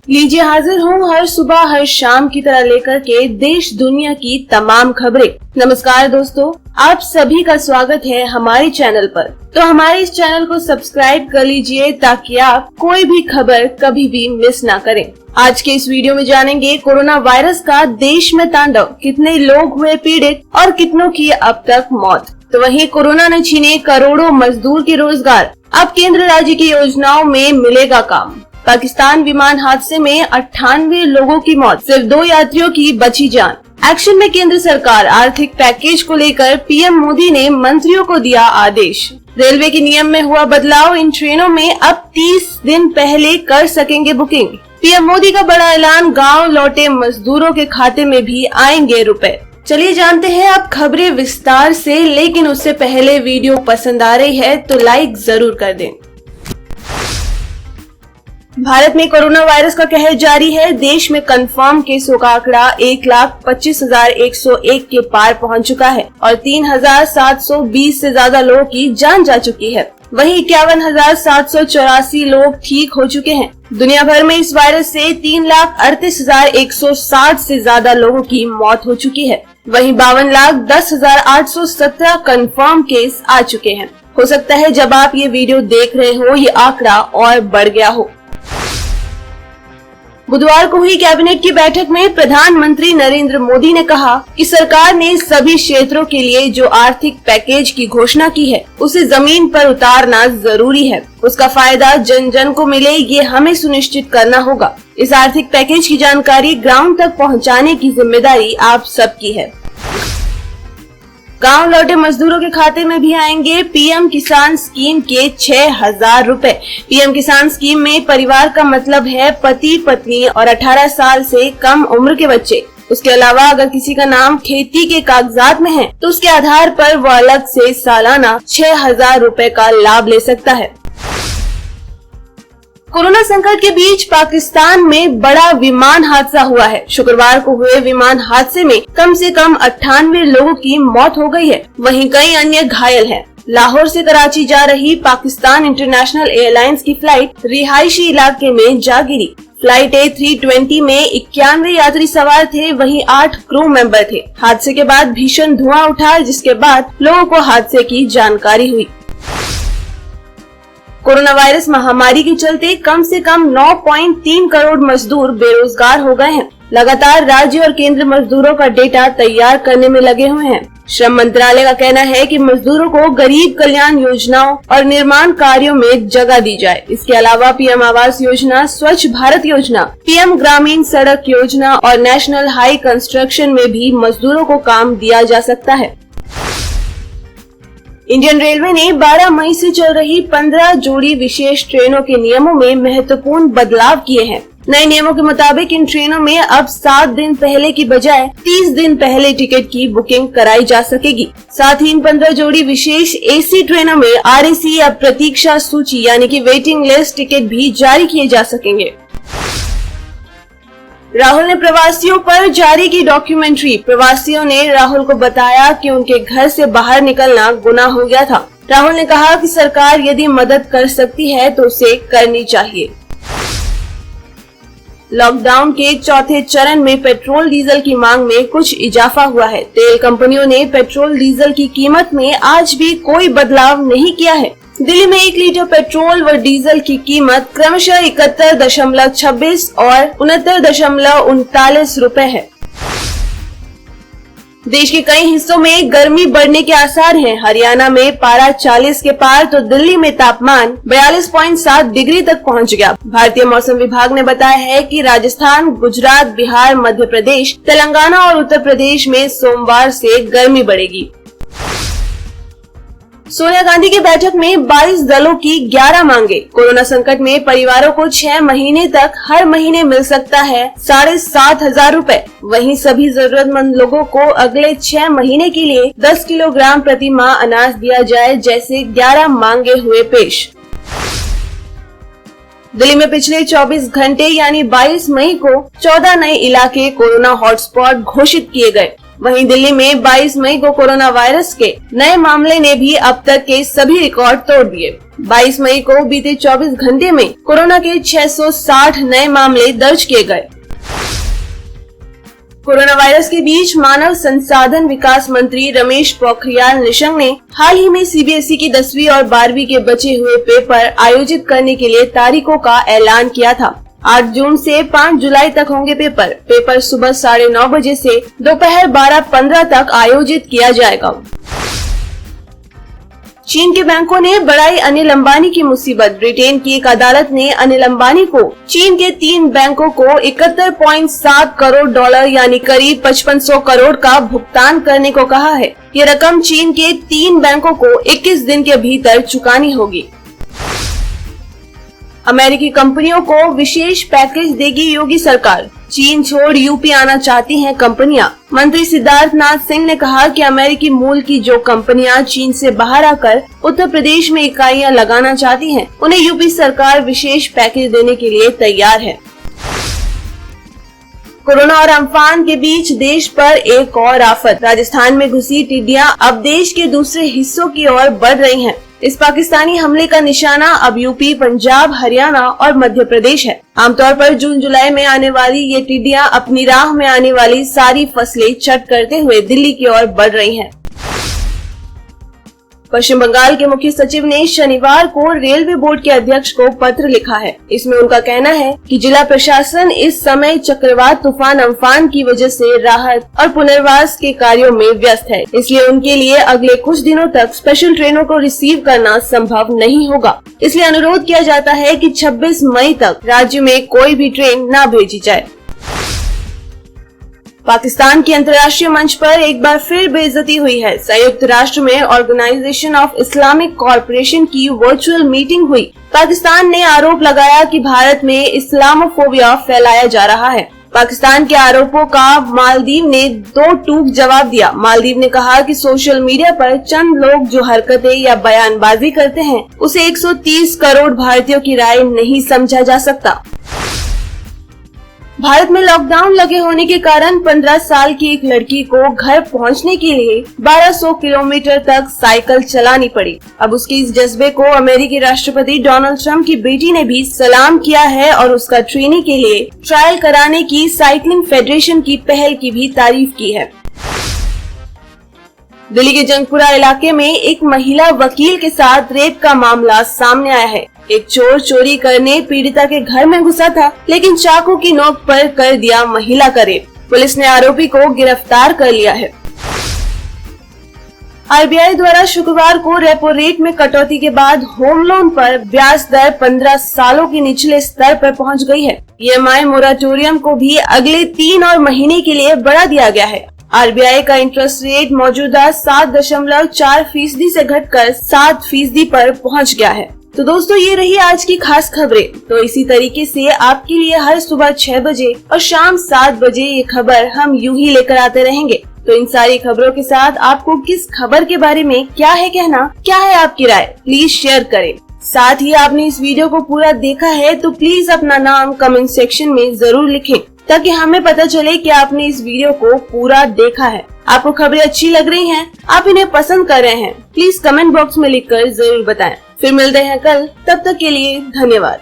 लीजिए हाजिर हूँ हर सुबह हर शाम की तरह लेकर के देश दुनिया की तमाम खबरें। नमस्कार दोस्तों, आप सभी का स्वागत है हमारे चैनल पर। तो हमारे इस चैनल को सब्सक्राइब कर लीजिए ताकि आप कोई भी खबर कभी भी मिस ना करें। आज के इस वीडियो में जानेंगे कोरोना वायरस का देश में तांडव, कितने लोग हुए पीड़ित और कितनों की अब तक मौत। तो वहीं कोरोना ने छीने करोड़ों मजदूर के रोजगार, अब केंद्र राज्य की योजनाओं में मिलेगा काम। पाकिस्तान विमान हादसे में 98 लोगों की मौत, सिर्फ 2 यात्रियों की बची जान। एक्शन में केंद्र सरकार, आर्थिक पैकेज को लेकर पीएम मोदी ने मंत्रियों को दिया आदेश। रेलवे के नियम में हुआ बदलाव, इन ट्रेनों में अब 30 दिन पहले कर सकेंगे बुकिंग। पीएम मोदी का बड़ा ऐलान, गाँव लौटे मजदूरों के खाते में भी आएंगे रुपए। चलिए जानते हैं अब खबरें विस्तार से, लेकिन उससे पहले वीडियो पसंद आ रही है तो लाइक जरूर कर दें। भारत में कोरोना वायरस का कहर जारी है। देश में कंफर्म केसों का आंकड़ा 1,25,101 के पार पहुंच चुका है और 3,720 से ज्यादा लोगों की जान जा चुकी है। वहीं 51,784 लोग ठीक हो चुके हैं। दुनिया भर में इस वायरस से 3,38,160 से ज्यादा लोगों की मौत हो चुकी है। वहीं 52,10,817 कंफर्म केस आ चुके हैं। हो सकता है जब आप ये वीडियो देख रहे हो ये आंकड़ा और बढ़ गया हो। बुधवार को हुई कैबिनेट की बैठक में प्रधानमंत्री नरेंद्र मोदी ने कहा कि सरकार ने सभी क्षेत्रों के लिए जो आर्थिक पैकेज की घोषणा की है उसे जमीन पर उतारना जरूरी है। उसका फायदा जन जन को मिले, ये हमें सुनिश्चित करना होगा। इस आर्थिक पैकेज की जानकारी ग्राउंड तक पहुंचाने की जिम्मेदारी आप सबकी है। गांव लौटे मजदूरों के खाते में भी आएंगे पीएम किसान स्कीम के 6,000 रुपए। पीएम किसान स्कीम में परिवार का मतलब है पति पत्नी और 18 साल से कम उम्र के बच्चे। उसके अलावा अगर किसी का नाम खेती के कागजात में है तो उसके आधार पर वो अलग से सालाना 6,000 रुपए का लाभ ले सकता है। कोरोना संकट के बीच पाकिस्तान में बड़ा विमान हादसा हुआ है। शुक्रवार को हुए विमान हादसे में कम से कम 98 लोगों की मौत हो गई है, वहीं कई अन्य घायल हैं। लाहौर से कराची जा रही पाकिस्तान इंटरनेशनल एयरलाइंस की फ्लाइट रिहायशी इलाके में जा गिरी। फ्लाइट A320 में 91 यात्री सवार थे, वहीं 8 क्रू मेंबर थे। हादसे के बाद भीषण धुआं उठा, जिसके बाद लोगों को हादसे की जानकारी हुई। कोरोना वायरस महामारी के चलते कम से कम 9.3 करोड़ मजदूर बेरोजगार हो गए हैं। लगातार राज्य और केंद्र मजदूरों का डेटा तैयार करने में लगे हुए हैं। श्रम मंत्रालय का कहना है कि मजदूरों को गरीब कल्याण योजनाओं और निर्माण कार्यों में जगह दी जाए। इसके अलावा पीएम आवास योजना, स्वच्छ भारत योजना, पीएम ग्रामीण सड़क योजना और नेशनल हाई कंस्ट्रक्शन में भी मजदूरों को काम दिया जा सकता है। इंडियन रेलवे ने 12 मई से चल रही 15 जोड़ी विशेष ट्रेनों के नियमों में महत्वपूर्ण बदलाव किए हैं। नए नियमों के मुताबिक इन ट्रेनों में अब 7 दिन पहले की बजाय 30 दिन पहले टिकट की बुकिंग कराई जा सकेगी। साथ ही इन 15 जोड़ी विशेष एसी ट्रेनों में RAC या प्रतीक्षा सूची यानी कि वेटिंग लिस्ट टिकट भी जारी किए जा सकेंगे। राहुल ने प्रवासियों पर जारी की डॉक्यूमेंट्री। प्रवासियों ने राहुल को बताया कि उनके घर से बाहर निकलना गुनाह हो गया था। राहुल ने कहा कि सरकार यदि मदद कर सकती है तो उसे करनी चाहिए। लॉकडाउन के चौथे चरण में पेट्रोल डीजल की मांग में कुछ इजाफा हुआ है। तेल कंपनियों ने पेट्रोल डीजल की कीमत में आज भी कोई बदलाव नहीं किया है। दिल्ली में 1 लीटर पेट्रोल व डीजल की कीमत क्रमशः 71.26 और 69.39 रुपए है। देश के कई हिस्सों में गर्मी बढ़ने के आसार हैं। हरियाणा में पारा 40 के पार तो दिल्ली में तापमान 42.7 डिग्री तक पहुंच गया। भारतीय मौसम विभाग ने बताया है कि राजस्थान, गुजरात, बिहार, मध्य प्रदेश, तेलंगाना और उत्तर प्रदेश में सोमवार से गर्मी बढ़ेगी। सोनिया गांधी की बैठक में 22 दलों की 11 मांगे। कोरोना संकट में परिवारों को 6 महीने तक हर महीने मिल सकता है 7,500 रुपए। वहीं सभी जरूरतमंद लोगों को अगले 6 महीने के लिए 10 किलोग्राम प्रति माह अनाज दिया जाए, जैसे 11 मांगे हुए पेश। दिल्ली में पिछले 24 घंटे यानी 22 मई को 14 नए इलाके कोरोना हॉटस्पॉट घोषित किए गए। वहीं दिल्ली में 22 मई को कोरोना वायरस के नए मामले ने भी अब तक के सभी रिकॉर्ड तोड़ दिए। 22 मई को बीते 24 घंटे में कोरोना के 660 नए मामले दर्ज किए गए। कोरोना वायरस के बीच मानव संसाधन विकास मंत्री रमेश पोखरियाल निशंक ने हाल ही में सीबीएसई की 10वीं और 12वीं के बचे हुए पेपर आयोजित करने के लिए तारीखों का ऐलान किया था। 8 जून से 5 जुलाई तक होंगे पेपर सुबह 9:30 बजे से दोपहर 12:15 तक आयोजित किया जाएगा। चीन के बैंकों ने बढ़ाई अनिल अंबानी की मुसीबत। ब्रिटेन की एक अदालत ने अनिल अंबानी को चीन के 3 बैंकों को 71.7 करोड़ डॉलर यानी करीब 5500 करोड़ का भुगतान करने को कहा है। ये रकम चीन के 3 बैंकों को 21 दिन के भीतर चुकानी होगी। अमेरिकी कंपनियों को विशेष पैकेज देगी योगी सरकार। चीन छोड़ यूपी आना चाहती हैं कंपनियां। मंत्री सिद्धार्थ नाथ सिंह ने कहा कि अमेरिकी मूल की जो कंपनियां चीन से बाहर आकर उत्तर प्रदेश में इकाइयां लगाना चाहती हैं, उन्हें यूपी सरकार विशेष पैकेज देने के लिए तैयार है। कोरोना और अम्फान के बीच देश पर एक और आफत। राजस्थान में घुसी टिड्डियां अब देश के दूसरे हिस्सों की ओर बढ़ रही हैं। इस पाकिस्तानी हमले का निशाना अब यूपी, पंजाब, हरियाणा और मध्य प्रदेश है। आमतौर पर जून जुलाई में आने वाली ये टिड्डियां अपनी राह में आने वाली सारी फसलें चट करते हुए दिल्ली की ओर बढ़ रही हैं। पश्चिम बंगाल के मुख्य सचिव ने शनिवार को रेलवे बोर्ड के अध्यक्ष को पत्र लिखा है। इसमें उनका कहना है कि जिला प्रशासन इस समय चक्रवात तूफान अम्फान की वजह से राहत और पुनर्वास के कार्यों में व्यस्त है, इसलिए उनके लिए अगले कुछ दिनों तक स्पेशल ट्रेनों को रिसीव करना संभव नहीं होगा। इसलिए अनुरोध किया जाता है कि 26 मई तक राज्य में कोई भी ट्रेन न भेजी जाए। पाकिस्तान की अंतर्राष्ट्रीय मंच पर एक बार फिर बेइज्जती हुई है। संयुक्त राष्ट्र में ऑर्गेनाइजेशन ऑफ इस्लामिक कॉर्पोरेशन की वर्चुअल मीटिंग हुई। पाकिस्तान ने आरोप लगाया कि भारत में इस्लामोफोबिया फैलाया जा रहा है। पाकिस्तान के आरोपों का मालदीव ने दो टूक जवाब दिया। मालदीव ने कहा कि सोशल मीडिया पर चंद लोग जो हरकतें या बयानबाजी करते हैं, उसे 130 करोड़ भारतीयों की राय नहीं समझा जा सकता। भारत में लॉकडाउन लगे होने के कारण 15 साल की एक लड़की को घर पहुंचने के लिए 1200 किलोमीटर तक साइकिल चलानी पड़ी। अब उसके इस जज्बे को अमेरिकी राष्ट्रपति डोनाल्ड ट्रंप की बेटी ने भी सलाम किया है और उसका ट्रेनिंग के लिए ट्रायल कराने की साइकिलिंग फेडरेशन की पहल की भी तारीफ की है। दिल्ली के जंगपुरा इलाके में एक महिला वकील के साथ रेप का मामला सामने आया है। एक चोर चोरी करने पीड़िता के घर में घुसा था, लेकिन चाकू की नोक पर कर दिया महिला का रेप। पुलिस ने आरोपी को गिरफ्तार कर लिया है। आरबीआई द्वारा शुक्रवार को रेपो रेट में कटौती के बाद होम लोन पर ब्याज दर 15 सालों के निचले स्तर पर पहुंच गई है। ईएमआई मोराटोरियम को भी अगले 3 और महीने के लिए बढ़ा दिया गया है। आरबीआई का इंटरेस्ट रेट मौजूदा 7.4% से घटकर 7% पर पहुंच गया है। तो दोस्तों, ये रही आज की खास खबरें। तो इसी तरीके से आपके लिए हर सुबह 6 बजे और शाम 7 बजे ये खबर हम यूं ही लेकर आते रहेंगे। तो इन सारी खबरों के साथ आपको किस खबर के बारे में क्या है कहना, क्या है आपकी राय, प्लीज शेयर करें। साथ ही आपने इस वीडियो को पूरा देखा है तो प्लीज अपना नाम कमेंट सेक्शन में जरूर लिखें, ताकि हमें पता चले कि आपने इस वीडियो को पूरा देखा है। आपको खबरें अच्छी लग रही हैं, आप इन्हें पसंद कर रहे हैं, प्लीज कमेंट बॉक्स में लिखकर जरूर बताएं। फिर मिलते हैं कल, तब तक के लिए धन्यवाद।